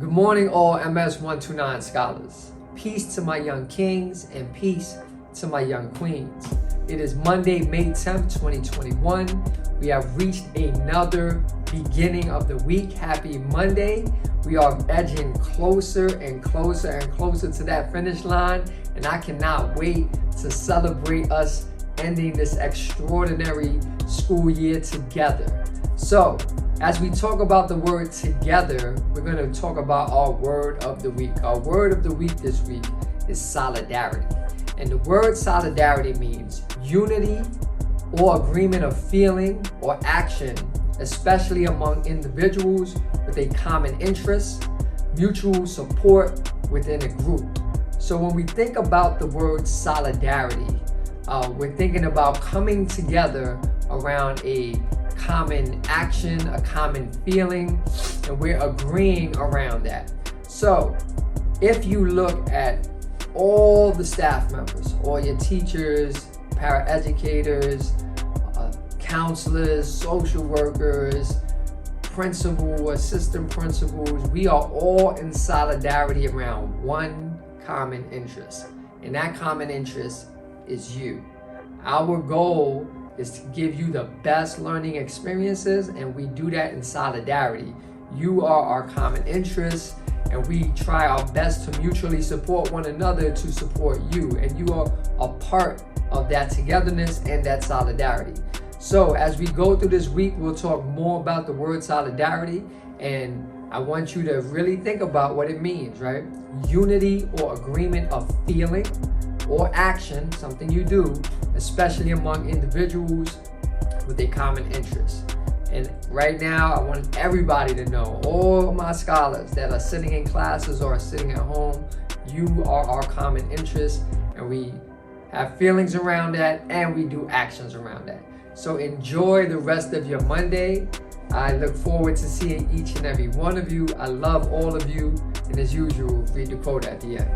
Good morning, all MS-129 scholars. Peace to my young kings and peace to my young queens. It is Monday, May 10th, 2021. We have reached another beginning of the week. Happy Monday. We are edging closer and closer and closer to that finish line, and I cannot wait to celebrate us ending this extraordinary school year together. So, as we talk about the word together, we're going to talk about our word of the week. Our word of the week this week is solidarity. And the word solidarity means unity or agreement of feeling or action, especially among individuals with a common interest, mutual support within a group. So when we think about the word solidarity, we're thinking about coming together around a common action, a common feeling, and we're agreeing around that. So if you look at all the staff members, all your teachers, paraeducators, counselors, social workers, principal, assistant principals, we are all in solidarity around one common interest. And that common interest is you. Our goal is to give you the best learning experiences, and we do that in solidarity. You are our common interest, and we try our best to mutually support one another to support you, and you are a part of that togetherness and that solidarity. So as we go through this week, we'll talk more about the word solidarity, and I want you to really think about what it means, right? Unity or agreement of feeling or action, something you do, especially among individuals with a common interest. And right now, I want everybody to know, all my scholars that are sitting in classes or are sitting at home, you are our common interest, and we have feelings around that, and we do actions around that. So enjoy the rest of your Monday. I look forward to seeing each and every one of you. I love all of you, and as usual, read the quote at the end.